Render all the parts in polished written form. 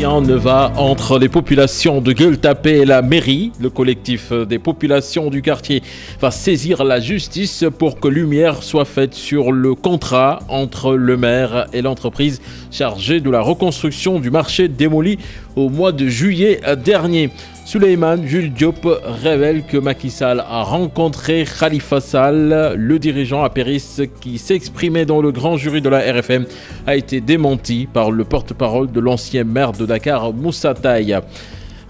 Rien ne va entre les populations de Gueule-Tapée et la mairie. Le collectif des populations du quartier va saisir la justice pour que lumière soit faite sur le contrat entre le maire et l'entreprise chargée de la reconstruction du marché démoli au mois de juillet dernier. Souleymane Jules Diop révèle que Macky Sall a rencontré Khalifa Sall. Le dirigeant apériste qui s'exprimait dans le grand jury de la RFM a été démenti par le porte-parole de l'ancien maire de Dakar, Moussa Taye.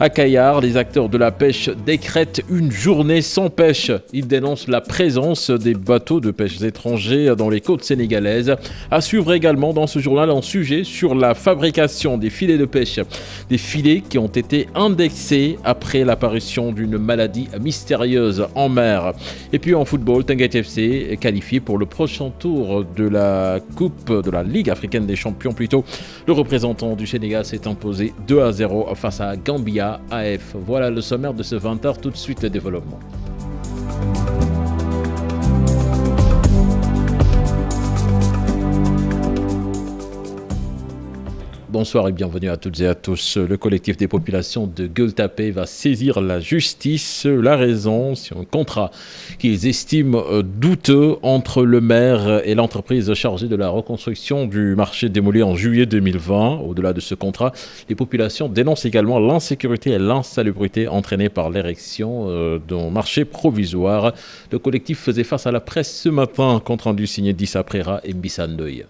À Kayar, les acteurs de la pêche décrètent une journée sans pêche. Ils dénoncent la présence des bateaux de pêche étrangers dans les côtes sénégalaises. À suivre également dans ce journal un sujet sur la fabrication des filets de pêche. Des filets qui ont été indexés après l'apparition d'une maladie mystérieuse en mer. Et puis en football, Teungueth FC est qualifié pour le prochain tour de la Coupe de la Ligue africaine des champions plutôt. Le représentant du Sénégal s'est imposé 2-0 face à Gambia AF. Voilà le sommaire de ce 20h, tout de suite le développement. Bonsoir et bienvenue à toutes et à tous. Le collectif des populations de Gueule-Tapée va saisir la justice. La raison, c'est un contrat qu'ils estiment douteux entre le maire et l'entreprise chargée de la reconstruction du marché démoli en juillet 2020. Au-delà de ce contrat, les populations dénoncent également l'insécurité et l'insalubrité entraînées par l'érection d'un marché provisoire. Le collectif faisait face à la presse ce matin, compte rendu signé d'Issa Prera et Mbissa Ndoye.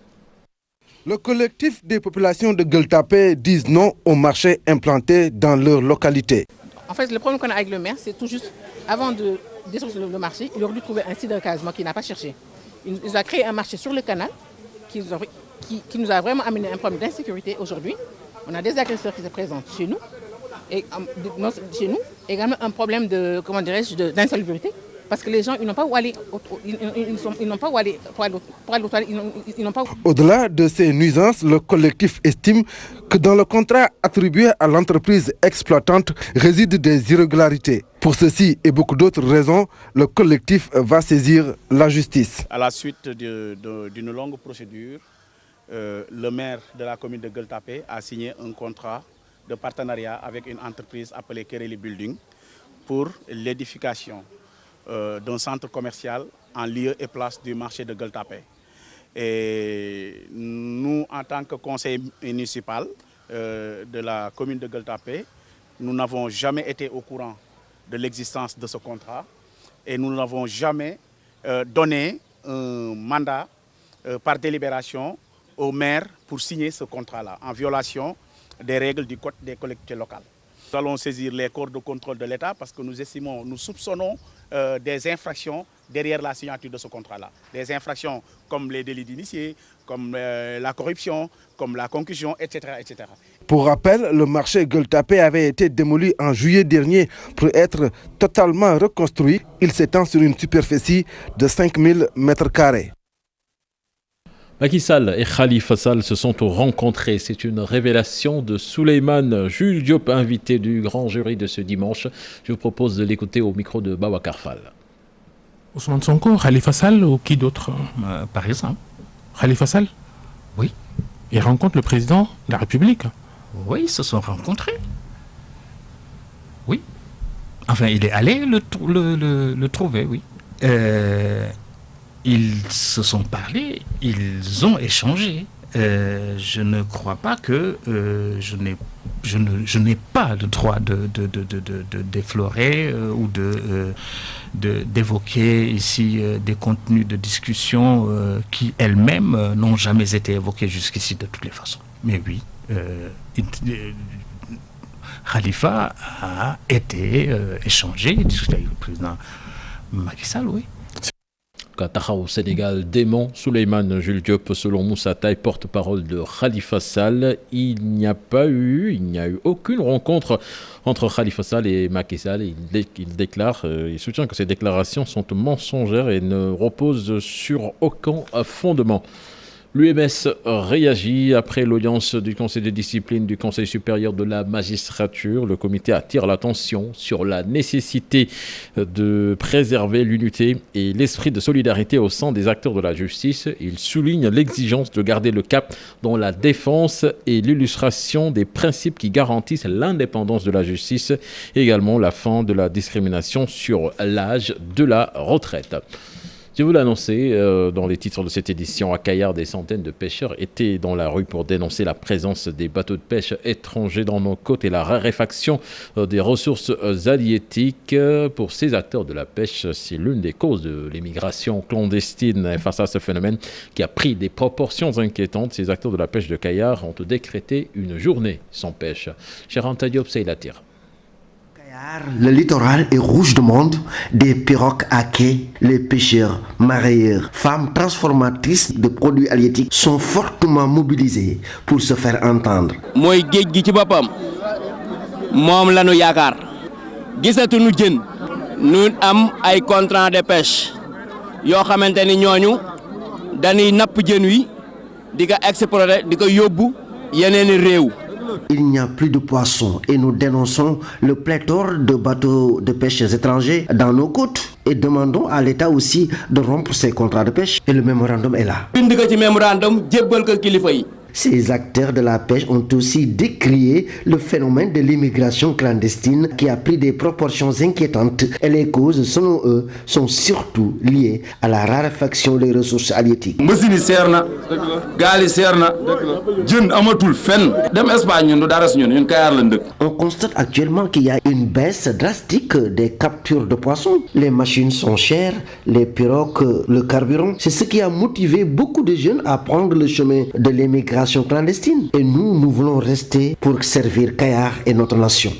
Le collectif des populations de Gueule-Tapée disent non au marché implanté dans leur localité. En fait, le problème qu'on a avec le maire, c'est tout juste, avant de détruire le marché, il aurait dû trouver un site d'encasement qu'il n'a pas cherché. Il a créé un marché sur le canal qui nous a vraiment amené un problème d'insécurité aujourd'hui. On a des agresseurs qui se présentent chez nous, également un problème de, d'insalubrité. Parce que les gens, ils n'ont pas où aller, ils n'ont pas où aller pour aller aux toilettes, ils n'ont pas. Au-delà de ces nuisances, le collectif estime que dans le contrat attribué à l'entreprise exploitante résident des irrégularités. Pour ceci et beaucoup d'autres raisons, le collectif va saisir la justice. À la suite d'une longue procédure, le maire de la commune de Gueule-Tapée a signé un contrat de partenariat avec une entreprise appelée Kereli Building pour l'édification d'un centre commercial en lieu et place du marché de Gueule-Tapée. Et nous, en tant que conseil municipal de la commune de Gueule-Tapée, nous n'avons jamais été au courant de l'existence de ce contrat et nous n'avons jamais donné un mandat par délibération au maire pour signer ce contrat-là, en violation des règles du Code des collectivités locales. Nous allons saisir les corps de contrôle de l'État parce que nous soupçonnons des infractions derrière la signature de ce contrat-là. Des infractions comme les délits d'initiés, comme la corruption, comme la concussion, etc., etc. Pour rappel, le marché Gueule-Tapée avait été démoli en juillet dernier pour être totalement reconstruit. Il s'étend sur une superficie de 5000 m². Macky Sall et Khalifa Sall se sont rencontrés. C'est une révélation de Souleymane Jules Diop, invité du grand jury de ce dimanche. Je vous propose de l'écouter au micro de Boubacar Fall. Ousmane Sonko, Khalifa Sall ou qui d'autre Par exemple. Khalifa Sall. Oui. Il rencontre le président de la République. Oui, ils se sont rencontrés. Oui. Enfin, il est allé le trouver, oui. Ils se sont parlé, ils ont échangé. Je ne crois pas que je n'ai pas le droit de déflorer ou d'évoquer ici des contenus de discussion qui elles-mêmes n'ont jamais été évoqués jusqu'ici de toutes les façons. Mais oui, Khalifa a été échangé, discuté avec le président Macky Sall, oui. Taxawu Sénégal dément Souleymane Jules Diop. Selon Moussa Taye, porte-parole de Khalifa Sall, il n'y a eu aucune rencontre entre Khalifa Sall et Macky Sall. Il soutient que ces déclarations sont mensongères et ne reposent sur aucun fondement. L'UMS réagit après l'audience du Conseil de discipline du Conseil supérieur de la magistrature. Le comité attire l'attention sur la nécessité de préserver l'unité et l'esprit de solidarité au sein des acteurs de la justice. Il souligne l'exigence de garder le cap dans la défense et l'illustration des principes qui garantissent l'indépendance de la justice et également la fin de la discrimination sur l'âge de la retraite. Je vous l'ai annoncé dans les titres de cette édition, à Kayar, des centaines de pêcheurs étaient dans la rue pour dénoncer la présence des bateaux de pêche étrangers dans nos côtes et la raréfaction des ressources halieutiques. Pour ces acteurs de la pêche, c'est l'une des causes de l'immigration clandestine. Face à ce phénomène qui a pris des proportions inquiétantes, ces acteurs de la pêche de Kayar ont décrété une journée sans pêche. Cher Anta Diop, c'est la tire. Le littoral est rouge de monde, des pirogues à quai, les pêcheurs, mareyeurs, femmes transformatrices de produits halieutiques sont fortement mobilisés pour se faire entendre. Moy geej gi ci bopam mom lañu yaakar gisatuñu jën ñu am ay contrat de pêche yo xamanteni ñoñu dañuy napp jën wi di ko exploiter di ko yóbbu yeneeni réew. Il n'y a plus de poissons et nous dénonçons le pléthore de bateaux de pêche étrangers dans nos côtes et demandons à l'État aussi de rompre ses contrats de pêche. Et le mémorandum est là. bind ko ci mémorandum jébbal ko kilifa yi. Ces acteurs de la pêche ont aussi décrié le phénomène de l'immigration clandestine qui a pris des proportions inquiétantes et les causes, selon eux, sont surtout liées à la raréfaction des ressources halieutiques. Machine serna, gaali serna, jeun amatul fenn. Dem Espagne ñun du dara si ñun Kayar lañ dëkk. On constate actuellement qu'il y a une baisse drastique des captures de poissons. Les machines sont chères, les pirogues, le carburant. C'est ce qui a motivé beaucoup de jeunes à prendre le chemin de l'immigration clandestine. Et nous voulons rester pour servir Kayar et notre nation.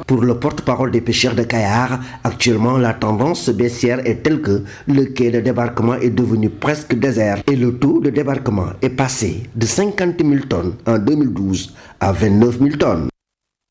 Pour le porte-parole des pêcheurs de Kayar, actuellement la tendance baissière est telle que le quai de débarquement est devenu presque désert et le taux de débarquement est passé de 50 000 tonnes en 2012 à 29 000 tonnes.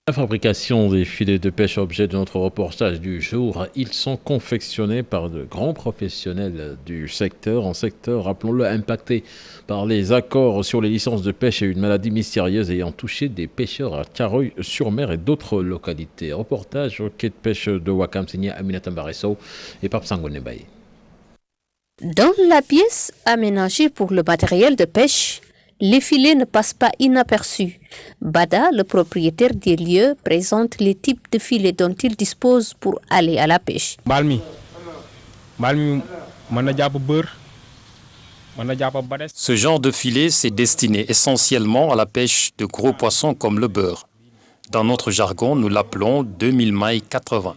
La fabrication des filets de pêche, objet de notre reportage du jour, ils sont confectionnés par de grands professionnels du secteur, un secteur, rappelons-le, impacté par les accords sur les licences de pêche et une maladie mystérieuse ayant touché des pêcheurs à Thiaroye-sur-Mer et d'autres localités. Reportage au quai de pêche de Ouakam, signé Aminata Mbaresso et Pape Sangone Baye. Dans la pièce aménagée pour le matériel de pêche, les filets ne passent pas inaperçus. Bada, le propriétaire des lieux, présente les types de filets dont il dispose pour aller à la pêche. Ce genre de filet, c'est destiné essentiellement à la pêche de gros poissons comme le beurre. Dans notre jargon, nous l'appelons 2000 mailles 80.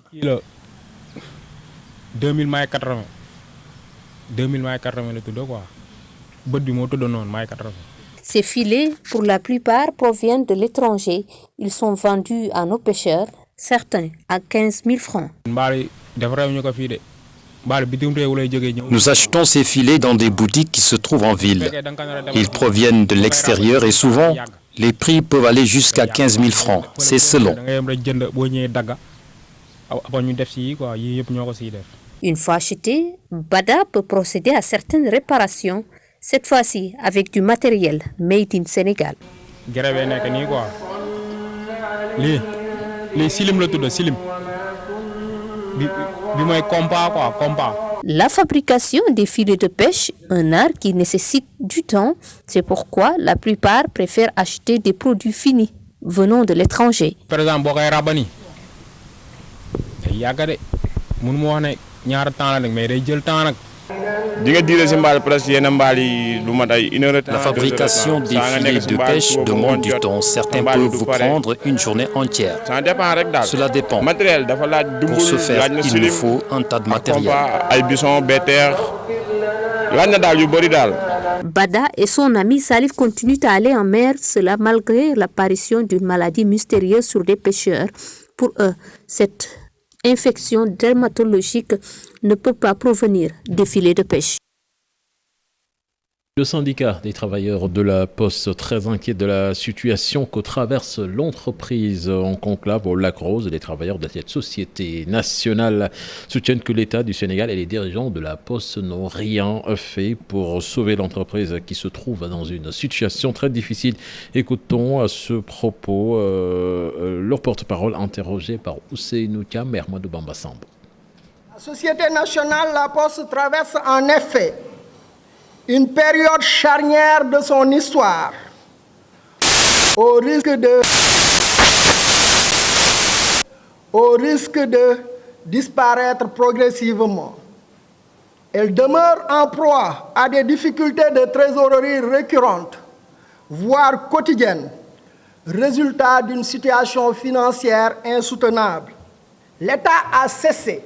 2000 mailles 80. 2000 mailles 80 le tout de quoi. Ces filets, pour la plupart, proviennent de l'étranger. Ils sont vendus à nos pêcheurs, certains à 15 000 francs. Nous achetons ces filets dans des boutiques qui se trouvent en ville. Ils proviennent de l'extérieur et souvent, les prix peuvent aller jusqu'à 15 000 francs. C'est selon. Une fois acheté, Bada peut procéder à certaines réparations, cette fois-ci avec du matériel made in Sénégal. La fabrication des filets de pêche, un art qui nécessite du temps, c'est pourquoi la plupart préfèrent acheter des produits finis venant de l'étranger. Par exemple, la fabrication des filets de pêche demande du temps. Certains peuvent vous prendre une journée entière. Cela dépend. Pour ce faire, il nous faut un tas de matériel. Bada et son ami Salif continuent à aller en mer, cela malgré l'apparition d'une maladie mystérieuse sur des pêcheurs. Pour eux, cette infection dermatologique ne peut pas provenir des filets de pêche. Le syndicat des travailleurs de la Poste, très inquiet de la situation que traverse l'entreprise en conclave au Lac-Rose. Les travailleurs de cette société nationale soutiennent que l'État du Sénégal et les dirigeants de la Poste n'ont rien fait pour sauver l'entreprise qui se trouve dans une situation très difficile. Écoutons à ce propos leur porte-parole interrogé par Ousseynou Thiam et Ahmadou Bamba Samb. La société nationale La Poste traverse en effet une période charnière de son histoire, au risque de disparaître progressivement. Elle demeure en proie à des difficultés de trésorerie récurrentes, voire quotidiennes, résultat d'une situation financière insoutenable. L'État a cessé,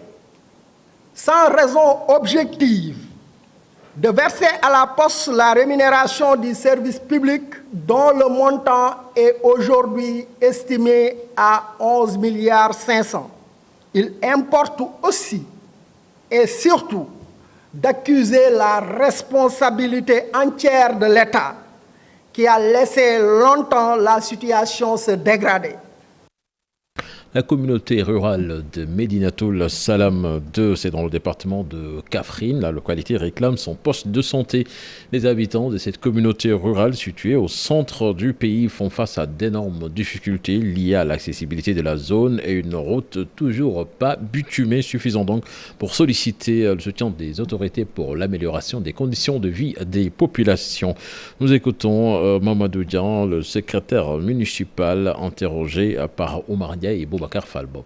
sans raison objective, de verser à la Poste la rémunération du service public dont le montant est aujourd'hui estimé à 11,5 milliards. Il importe aussi et surtout d'accuser la responsabilité entière de l'État qui a laissé longtemps la situation se dégrader. La communauté rurale de Médinatoul Salam 2, c'est dans le département de Kaffrine. La localité réclame son poste de santé. Les habitants de cette communauté rurale située au centre du pays font face à d'énormes difficultés liées à l'accessibilité de la zone et une route toujours pas bitumée, suffisant donc pour solliciter le soutien des autorités pour l'amélioration des conditions de vie des populations. Nous écoutons Mamadou Dian, le secrétaire municipal, interrogé par Oumar Ndiaye et Boubacar Falbob.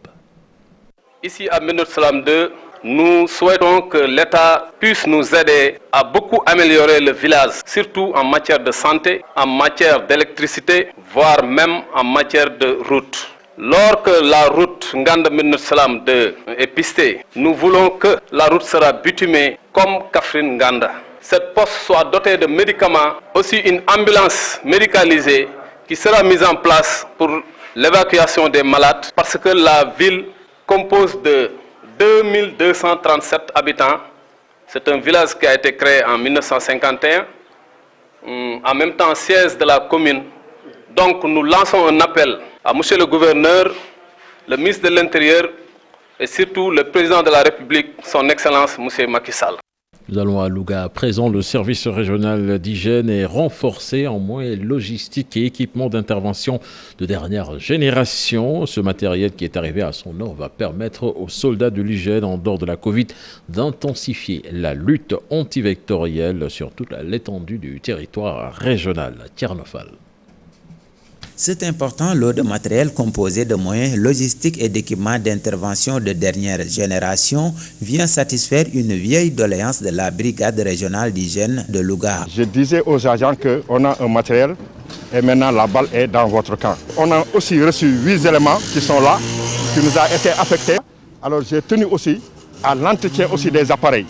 Ici à Médinatoul Salam 2, nous souhaitons que l'État puisse nous aider à beaucoup améliorer le village, surtout en matière de santé, en matière d'électricité, voire même en matière de route. Lorsque la route Nganda Médinatoul Salam 2 est pistée, nous voulons que la route sera bitumée comme Kaffrine Nganda. Cette poste soit dotée de médicaments, aussi une ambulance médicalisée qui sera mise en place pour l'évacuation des malades, parce que la ville compose de 2237 habitants. C'est un village qui a été créé en 1951, en même temps siège de la commune. Donc nous lançons un appel à monsieur le gouverneur, le ministre de l'Intérieur et surtout le président de la République, son Excellence monsieur Macky Sall. Nous allons à Louga. À présent, le service régional d'hygiène est renforcé en moyens logistiques et équipements d'intervention de dernière génération. Ce matériel qui est arrivé à son heure va permettre aux soldats de l'hygiène en dehors de la Covid d'intensifier la lutte antivectorielle sur toute l'étendue du territoire régional. Tchernofal. Cet important lot de matériel composé de moyens logistiques et d'équipements d'intervention de dernière génération vient satisfaire une vieille doléance de la brigade régionale d'hygiène de Louga. Je disais aux agents qu'on a un matériel et maintenant la balle est dans votre camp. On a aussi reçu 8 éléments qui sont là, qui nous a été affectés. Alors j'ai tenu aussi à l'entretien aussi des appareils,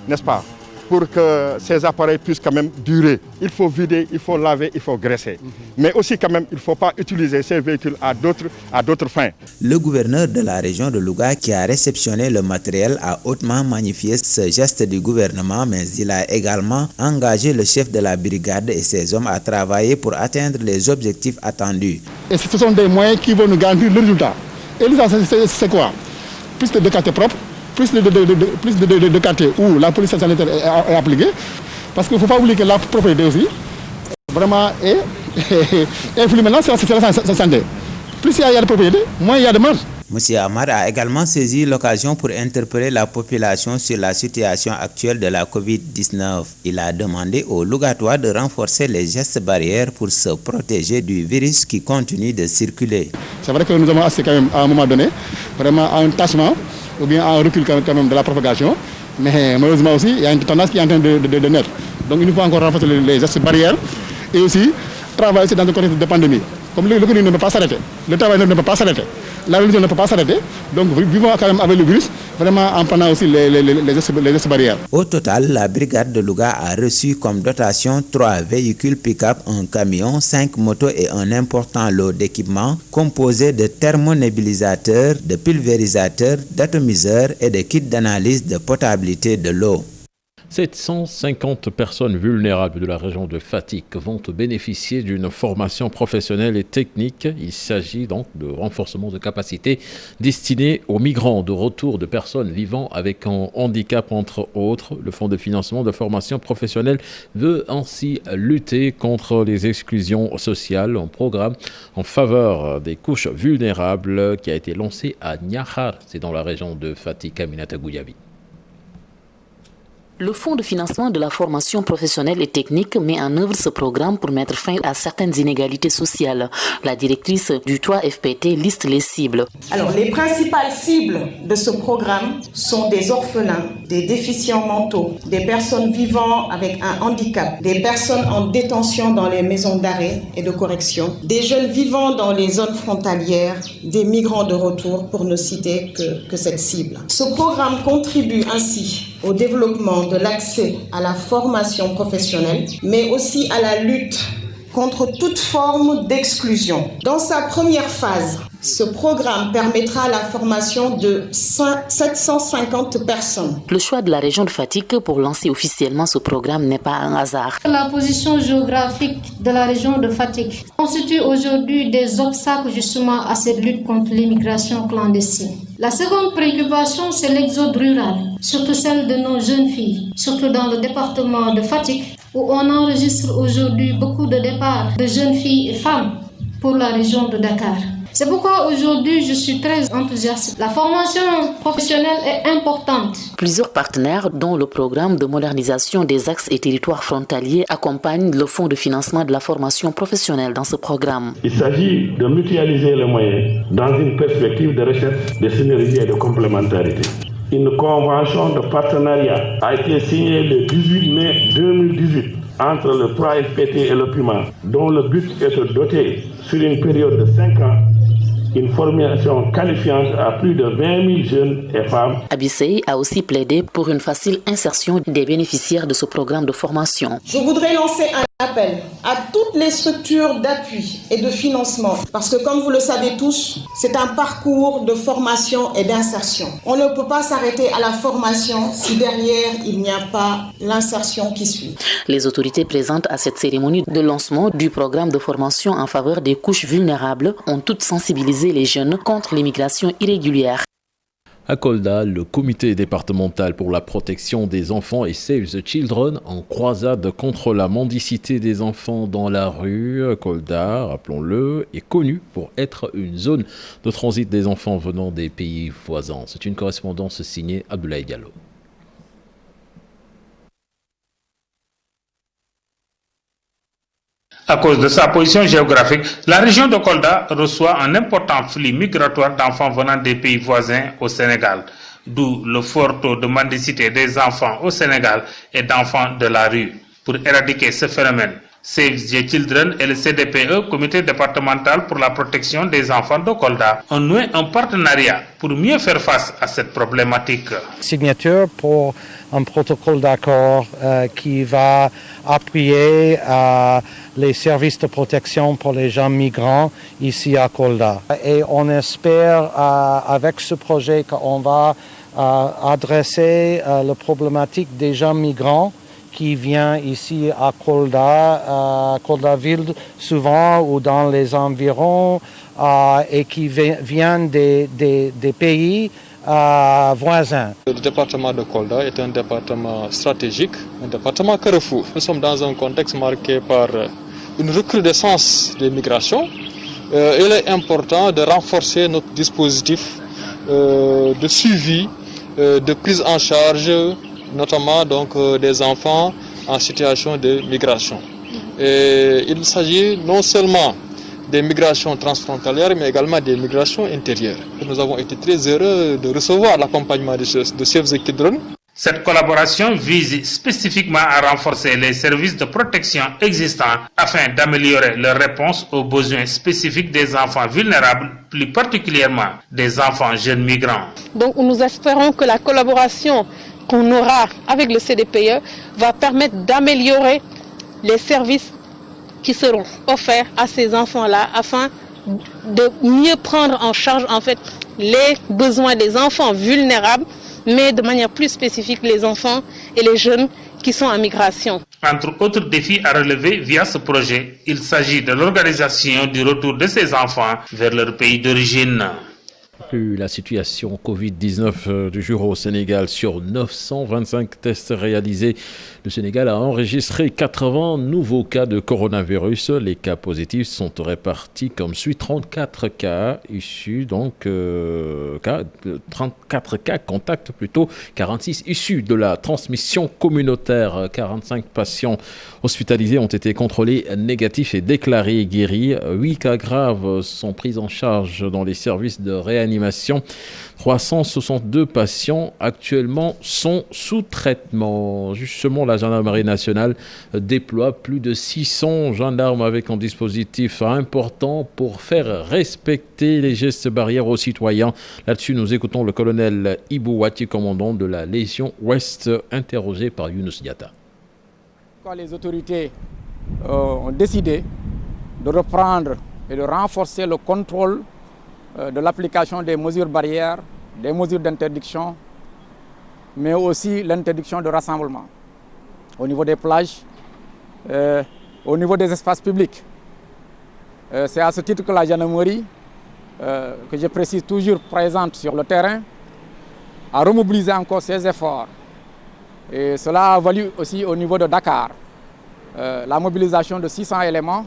n'est-ce pas ? Pour que ces appareils puissent quand même durer. Il faut vider, il faut laver, il faut graisser. Mais aussi quand même, il ne faut pas utiliser ces véhicules à d'autres fins. Le gouverneur de la région de Louga qui a réceptionné le matériel a hautement magnifié ce geste du gouvernement, mais il a également engagé le chef de la brigade et ses hommes à travailler pour atteindre les objectifs attendus. Et ce sont des moyens qui vont nous garantir le résultat. Et le résultat, c'est quoi? Plus de quartiers propres, plus de quartiers où la police sanitaire est appliquée, parce qu'il ne faut pas oublier que la propriété aussi, vraiment, est influée maintenant sur la santé. Plus il y a de propriété, moins il y a de marge. M. Ahmad a également saisi l'occasion pour interpeller la population sur la situation actuelle de la Covid-19. Il a demandé aux Lougatois de renforcer les gestes barrières pour se protéger du virus qui continue de circuler. C'est vrai que nous avons assisté quand même à un moment donné, vraiment à un tassement ou bien à un recul quand même de la propagation. Mais malheureusement aussi, il y a une tendance qui est en train de naître. Donc il nous faut encore renforcer les gestes barrières et aussi travailler dans un contexte de pandémie. Comme le Covid ne peut pas s'arrêter, le travail ne peut pas s'arrêter, la religion ne peut pas s'arrêter. Donc vivons quand même avec le virus, vraiment en prenant aussi les gestes barrières. Au total, la brigade de Louga a reçu comme dotation 3 véhicules pick-up, un camion, 5 motos et un important lot d'équipements composé de thermonébulisateurs, de pulvérisateurs, d'atomiseurs et de kits d'analyse de potabilité de l'eau. 750 personnes vulnérables de la région de Fatick vont bénéficier d'une formation professionnelle et technique. Il s'agit donc de renforcement de capacités destiné aux migrants de retour de personnes vivant avec un handicap, entre autres. Le Fonds de financement de formation professionnelle veut ainsi lutter contre les exclusions sociales. Un programme en faveur des couches vulnérables qui a été lancé à Niakhar, c'est dans la région de Fatick. Aminata Gouyabi. Le Fonds de financement de la formation professionnelle et technique met en œuvre ce programme pour mettre fin à certaines inégalités sociales. La directrice du 3FPT liste les cibles. Alors, les principales cibles de ce programme sont des orphelins, des déficients mentaux, des personnes vivant avec un handicap, des personnes en détention dans les maisons d'arrêt et de correction, des jeunes vivant dans les zones frontalières, des migrants de retour, pour ne citer que cette cible. Ce programme contribue ainsi au développement de l'accès à la formation professionnelle, mais aussi à la lutte contre toute forme d'exclusion. Dans sa première phase, ce programme permettra la formation de 750 personnes. Le choix de la région de Fatick pour lancer officiellement ce programme n'est pas un hasard. La position géographique de la région de Fatick constitue aujourd'hui des obstacles justement à cette lutte contre l'immigration clandestine. La seconde préoccupation, c'est l'exode rural, surtout celle de nos jeunes filles, surtout dans le département de Fatick, où on enregistre aujourd'hui beaucoup de départs de jeunes filles et femmes pour la région de Dakar. C'est pourquoi aujourd'hui je suis très enthousiaste. La formation professionnelle est importante. Plusieurs partenaires, dont le programme de modernisation des axes et territoires frontaliers, accompagnent le Fonds de financement de la formation professionnelle dans ce programme. Il s'agit de mutualiser les moyens dans une perspective de recherche, de synergie et de complémentarité. Une convention de partenariat a été signée le 18 mai 2018 entre le 3FPT et le PUMA, dont le but est de doter sur une période de 5 ans une formation qualifiante à plus de 20 000 jeunes et femmes. Abissei a aussi plaidé pour une facile insertion des bénéficiaires de ce programme de formation. Je voudrais lancer un appel à toutes les structures d'appui et de financement, parce que comme vous le savez tous, c'est un parcours de formation et d'insertion. On ne peut pas s'arrêter à la formation si derrière il n'y a pas l'insertion qui suit. Les autorités présentes à cette cérémonie de lancement du programme de formation en faveur des couches vulnérables ont toutes sensibilisé les jeunes contre l'immigration irrégulière. À Kolda, le comité départemental pour la protection des enfants et Save the Children en croisade contre la mendicité des enfants dans la rue. Kolda, rappelons-le, est connu pour être une zone de transit des enfants venant des pays voisins. C'est une correspondance signée Abdoulaye Diallo. À cause de sa position géographique, la région de Kolda reçoit un important flux migratoire d'enfants venant des pays voisins au Sénégal, d'où le fort taux de mendicité des enfants au Sénégal et d'enfants de la rue. Pour éradiquer ce phénomène, Save the Children et le CDPE, Comité départemental pour la protection des enfants de Kolda, ont noué un partenariat pour mieux faire face à cette problématique. Signature pour un protocole d'accord qui va appuyer les services de protection pour les gens migrants ici à Kolda. Et on espère avec ce projet qu'on va adresser la problématique des gens migrants qui viennent ici à Kolda ville souvent ou dans les environs et qui viennent des pays voisins. Le département de Kolda est un département stratégique, un département carrefour. Nous sommes dans un contexte marqué par une recrudescence des migrations. Il est important de renforcer notre dispositif de suivi, de prise en charge, notamment donc des enfants en situation de migration. Et il s'agit non seulement des migrations transfrontalières, mais également des migrations intérieures. Nous avons été très heureux de recevoir l'accompagnement de Save the Children. Cette collaboration vise spécifiquement à renforcer les services de protection existants afin d'améliorer leur réponse aux besoins spécifiques des enfants vulnérables, plus particulièrement des enfants jeunes migrants. Donc nous espérons que la collaboration qu'on aura avec le CDPE va permettre d'améliorer les services qui seront offerts à ces enfants-là afin de mieux prendre en charge en fait les besoins des enfants vulnérables, mais de manière plus spécifique les enfants et les jeunes qui sont en migration. Entre autres défis à relever via ce projet, il s'agit de l'organisation du retour de ces enfants vers leur pays d'origine. La situation Covid-19 du jour au Sénégal. Sur 925 tests réalisés, le Sénégal a enregistré 80 nouveaux cas de coronavirus. Les cas positifs sont répartis comme suit. 34 cas issus, 34 cas contacts plutôt, 46 issus de la transmission communautaire. 45 patients hospitalisés ont été contrôlés négatifs et déclarés guéris. 8 cas graves sont pris en charge dans les services de réanimation. 362 patients actuellement sont sous traitement. Justement, la gendarmerie nationale déploie plus de 600 gendarmes avec un dispositif important pour faire respecter les gestes barrières aux citoyens. Là-dessus, nous écoutons le colonel Ibou Wati, commandant de la Légion Ouest, interrogé par Younous Diatta. Quand les autorités ont décidé de reprendre et de renforcer le contrôle de l'application des mesures barrières, des mesures d'interdiction, mais aussi l'interdiction de rassemblement au niveau des plages, au niveau des espaces publics. C'est à ce titre que la gendarmerie, que je précise toujours présente sur le terrain, a remobilisé encore ses efforts. Et cela a valu aussi au niveau de Dakar la mobilisation de 600 éléments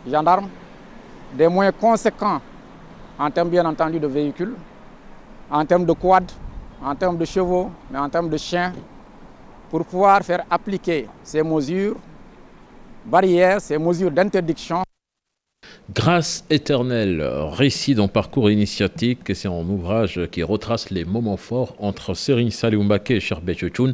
gendarmes, des moyens conséquents en termes bien entendu de véhicules, en termes de quads, en termes de chevaux, mais en termes de chiens, pour pouvoir faire appliquer ces mesures barrières, ces mesures d'interdiction. Grâce éternelle, récit d'un parcours initiatique, c'est un ouvrage qui retrace les moments forts entre Serigne Saliou Mbacké et Cheikh Béthio Thioune.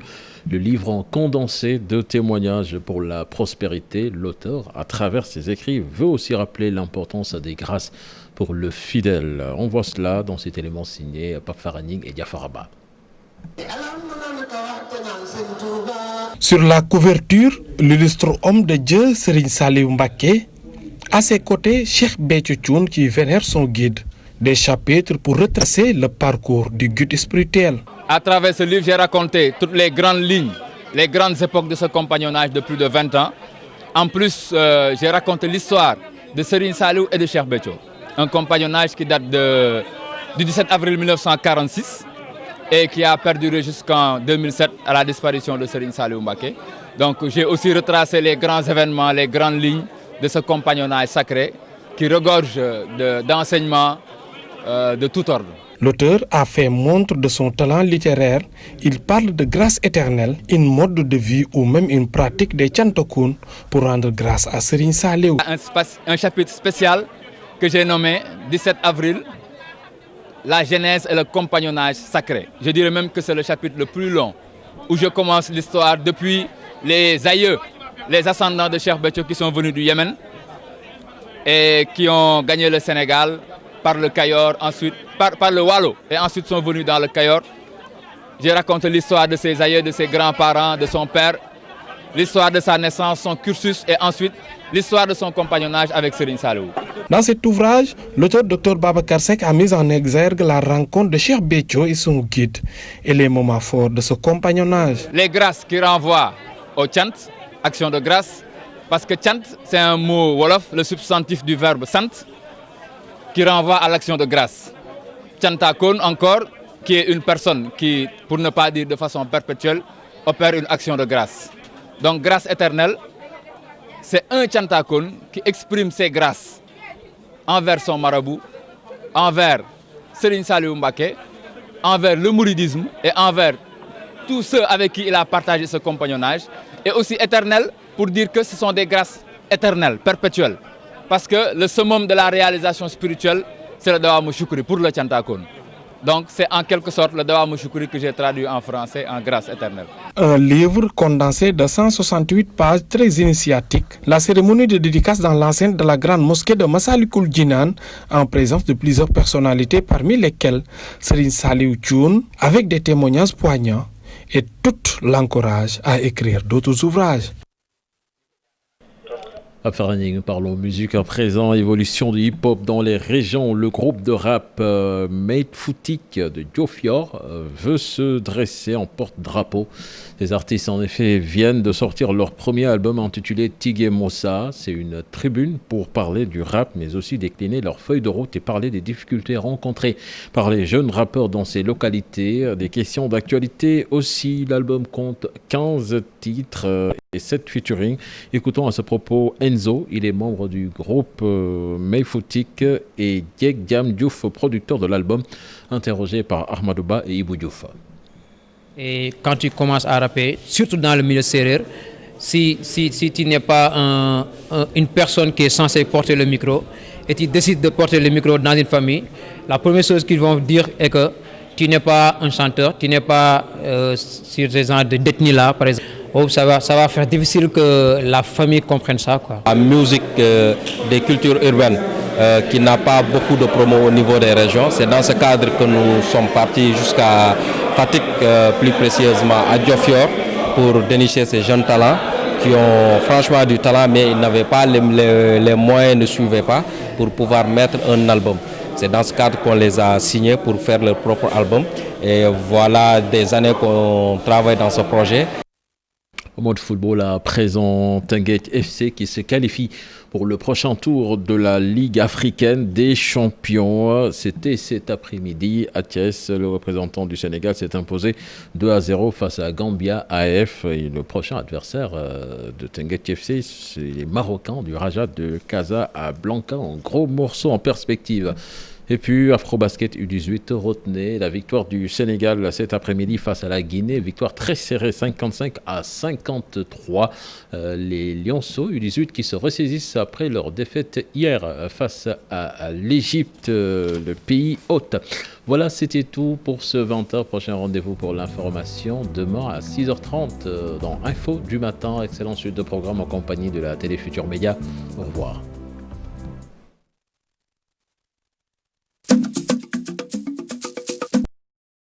Le livre en condensé de témoignages pour la prospérité. L'auteur, à travers ses écrits, veut aussi rappeler l'importance des grâces pour le fidèle. On voit cela dans cet élément signé Pape Faraning et Diafaraba. Sur la couverture, l'illustre homme de Dieu, Serigne Saliou Mbacké. À ses côtés, Cheikh Béthio Thioune qui vénère son guide. Des chapitres pour retracer le parcours du guide spirituel. À travers ce livre, j'ai raconté toutes les grandes lignes, les grandes époques de ce compagnonnage de plus de 20 ans. En plus, j'ai raconté l'histoire de Serigne Saliou et de Cheikh Béthio. Un compagnonnage qui date du 17 avril 1946 et qui a perduré jusqu'en 2007 à la disparition de Serigne Saliou Mbacké. Donc j'ai aussi retracé les grands événements, les grandes lignes de ce compagnonnage sacré qui regorge d'enseignements de tout ordre. L'auteur a fait montre de son talent littéraire. Il parle de grâce éternelle, une mode de vie ou même une pratique des Tchantokoun pour rendre grâce à Serigne Saliou. Un chapitre spécial que j'ai nommé 17 avril, la genèse et le compagnonnage sacré. Je dirais même que c'est le chapitre le plus long, où je commence l'histoire depuis les aïeux, les ascendants de Cheikh Béthio qui sont venus du Yémen et qui ont gagné le Sénégal par le Cayor, ensuite par le Wallo, et ensuite sont venus dans le Cayor. J'ai raconté l'histoire de ses aïeux, de ses grands-parents, de son père, l'histoire de sa naissance, son cursus et ensuite l'histoire de son compagnonnage avec Serigne Saliou. Dans cet ouvrage, l'auteur Dr Babacar Seck a mis en exergue la rencontre de Cheikh Béthio et son guide et les moments forts de ce compagnonnage. Les grâces qui renvoient au chant, action de grâce, parce que chant c'est un mot wolof, le substantif du verbe sant, qui renvoie à l'action de grâce. Chantakon encore, qui est une personne qui, pour ne pas dire de façon perpétuelle, opère une action de grâce. Donc grâce éternelle, c'est un Chantakon qui exprime ses grâces envers son marabout, envers Serigne Saliou Mbacké, envers le mouridisme et envers tous ceux avec qui il a partagé ce compagnonnage, et aussi éternel pour dire que ce sont des grâces éternelles, perpétuelles. Parce que le summum de la réalisation spirituelle, c'est le Dawa Mouchoukri pour le Chantakon. Donc c'est en quelque sorte le Dawa Mouchoukri que j'ai traduit en français en grâce éternelle. Un livre condensé de 168 pages très initiatique. La cérémonie de dédicace dans l'enceinte de la grande mosquée de Massalikul Jinan en présence de plusieurs personnalités parmi lesquelles Serigne Saliou Thioune avec des témoignages poignants et tout l'encourage à écrire d'autres ouvrages. Nous parlons musique à présent, évolution du hip-hop dans les régions. Le groupe de rap Made Foutique de Diofior veut se dresser en porte-drapeau. Les artistes en effet viennent de sortir leur premier album intitulé Tigé Mossa. C'est une tribune pour parler du rap mais aussi décliner leur feuille de route et parler des difficultés rencontrées par les jeunes rappeurs dans ces localités. Des questions d'actualité aussi. L'album compte 15 titres et 7 featuring. Écoutons à ce propos Enzo, il est membre du groupe Made Foutique, et Dieg Diam Diouf, producteur de l'album, interrogé par Ahmadouba et Ibou Diouf. Et quand tu commences à rapper, surtout dans le milieu sérère, si tu n'es pas une personne qui est censée porter le micro et tu décides de porter le micro dans une famille, la première chose qu'ils vont dire est que tu n'es pas un chanteur, tu n'es pas sur ces genres de détenus là, par exemple. Oh, ça va faire difficile que la famille comprenne ça, quoi. La musique des cultures urbaines qui n'a pas beaucoup de promo au niveau des régions, c'est dans ce cadre que nous sommes partis jusqu'à Fatick, plus précisément à Diofior, pour dénicher ces jeunes talents qui ont franchement du talent, mais ils n'avaient pas les moyens, ne suivaient pas pour pouvoir mettre un album. C'est dans ce cadre qu'on les a signés pour faire leur propre album. Et voilà des années qu'on travaille dans ce projet. Au mode football, à présent, Teungueth FC qui se qualifie pour le prochain tour de la Ligue africaine des champions. C'était cet après-midi à Thiès. Le représentant du Sénégal s'est imposé 2-0 face à Gambia AF. Et le prochain adversaire de Teungueth FC, c'est les Marocains du Raja de Casablanca, en gros morceau en perspective. Et puis, Afrobasket U18 retenait la victoire du Sénégal cet après-midi face à la Guinée. Victoire très serrée, 55-53. Les Lionceaux U18 qui se ressaisissent après leur défaite hier face à l'Égypte, le pays hôte. Voilà, c'était tout pour ce 20h. Prochain rendez-vous pour l'information demain à 6h30 dans Info du matin. Excellente suite de programme en compagnie de la Télé Futur Média. Au revoir.